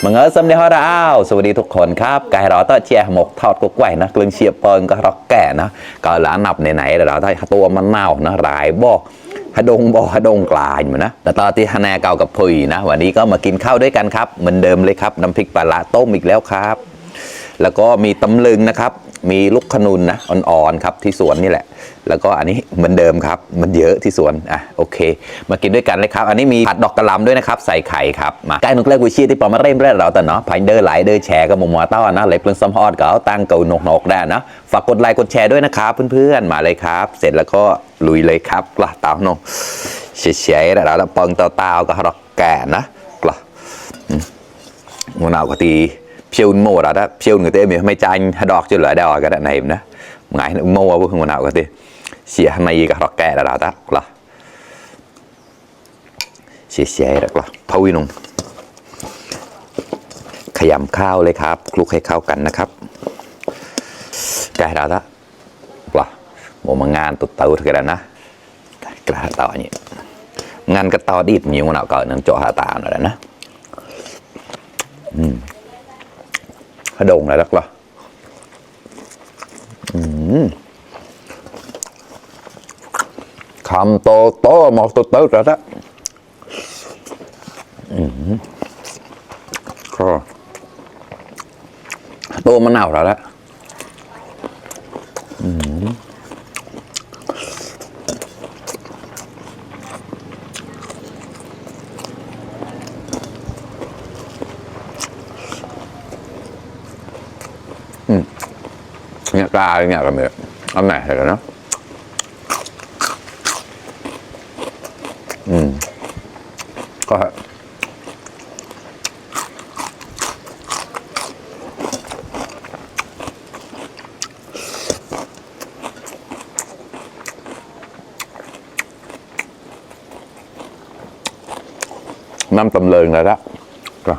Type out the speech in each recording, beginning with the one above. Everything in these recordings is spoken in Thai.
มึงเออสำเนียงฮอร์อ้าวสวัสดีทุกคนครับไก่รอต้อเชียหมกทอดกุ๊กไก่นะกลึงเชียเปิงก็รอกแก่นะก็หลานับไหนๆเราได้ตัวมันเน่านะรายบอกฮดงบอกฮดงกลายเหมือนนะแต่ตอนที่ฮานาเก่ากับพุยนะวันนี้ก็มากินข้าวด้วยกันครับเหมือนเดิมเลยครับน้ำพริกปลาต้มอีกแล้วครับแล้วก็มีตำลึงนะครับมีลูกขนุนนะอ่อนๆครับที่สวนนี่แหละแล้วก็อันนี้เหมือนเดิมครับมันเยอะที่สวนโอเคมากินด้วยกันเลยครับอันนี้มีผัดดอกกระหล่ำด้วยนะครับใส่ไข่ครับมาใกล้นุกเล็กวิชีที่ปอมาเร่มเราแต่เนาะพายเดอร์ไหลเดอร์แชร์กับหมูหมูต้านะเลยเปลืองซัมฮอดก็เอาตั้งเกาหนกได้นะฝากกดไลค์กดแชร์ด้วยนะครับเพื่อนๆมาเลยครับเสร็จแล้วก็ลุยเลยครับกล่ะเต่าโนเฉยๆแล้วเปิงเต่าก็รอกแก่นะกล่ะหมูหนาวก็ตีเพียวโม่เราได้เพียวngười taไม่ใจดอกจนเหลือดอกก็ได้ไหนนะไงโม่พวกหมูหนาวก็ตีเสียในกับรอกแก่เราได้กล่ะเสียๆแล้วกล่ะพาวินงขยำข้าวเลยครับคลุกให้เข้ากันนะครับแก่เราได้กล่ะหมูมางานตุ๊ดเต๋อกันนะกระต่ออย่างนี้งานกระต่อดีดมีหมูหนาวก็นั่งโจหาตาหน่อยนะขดงอะไรลักล่ะคำโตโตหมอกโตแล้วนะก็ตัวมะนาวแล้วละเนี่ยปลาเนี่ยกันเลยเอาไหนเหรอเนาะก็น้ำตำเลิงเลยละก็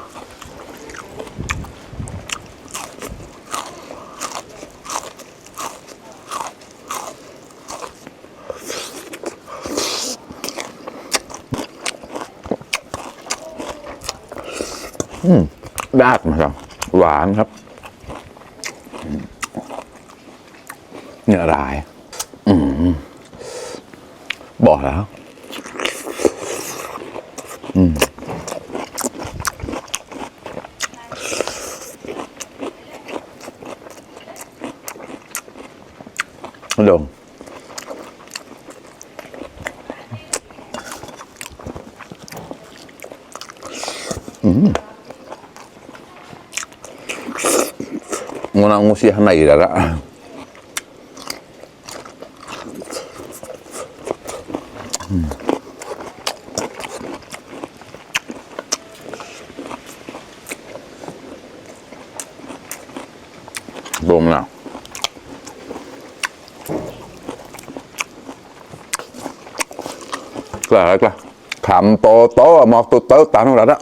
ดาดมาครับหวานครับเนื้อรายบอกแล้วลงมันเอาmusiaไหนแล้วละลงแล้วกล้าขำโตหมอกโตตามเราละ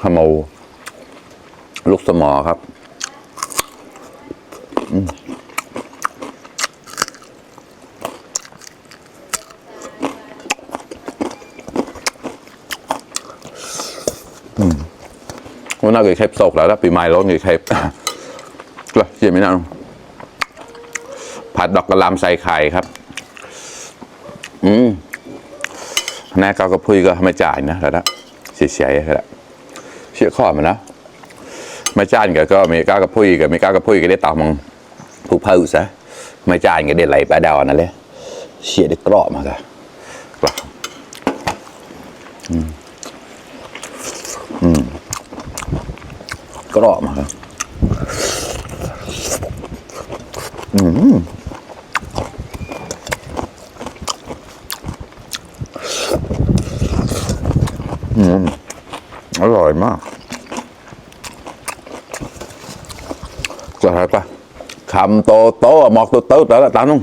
ขโมลูกสมอครับวันนั้นก็เคปตกแล้วปีใหม่ร้อนก็เคปกล้าเชื่อไหมนะผัดดอกกระหล่ำใส่ไข่ครับแน่เกากระพุ้ยก็ไม่จ่ายนะแล้วเสียๆแล้วเชื่อข้อมันนะไม่จ่ายก็มีก้ากระพุ้ยก็มีก้ากระพุ้ยก็ได้ต่อมังผู้เผาซะไม่จ่ายก็ได้ไหลปลาดาวนั่นเลยเสียได้กรอบมาค่ะกรอบกรอบมาครับอร่อยมากจะอะไรปะคำโตหมอกโตแล้วตามนุ่ง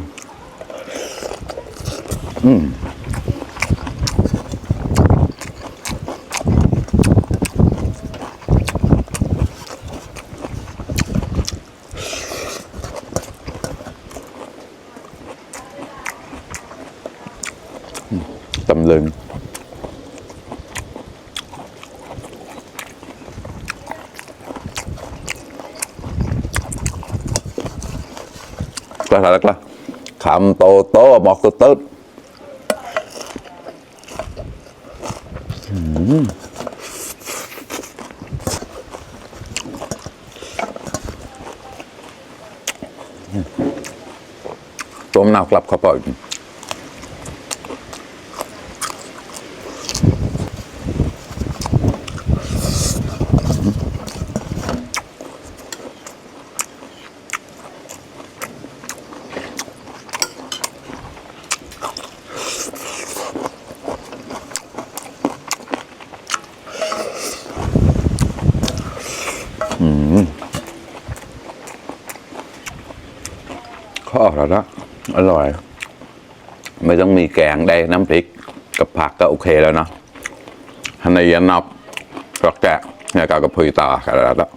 ลึงก็แล้วก็คำโตโตบอกตุ๊ดตุ๊ดตัวมะนาวกลับเข้าไปข้อแล้วนะอร่อยไม่ต้องมีแกงได้น้ำพริกกับผักก็โอเคแล้วนะฮันนี่ยันนับรักแกะเนี่ยกากระพุยตากันแล้ว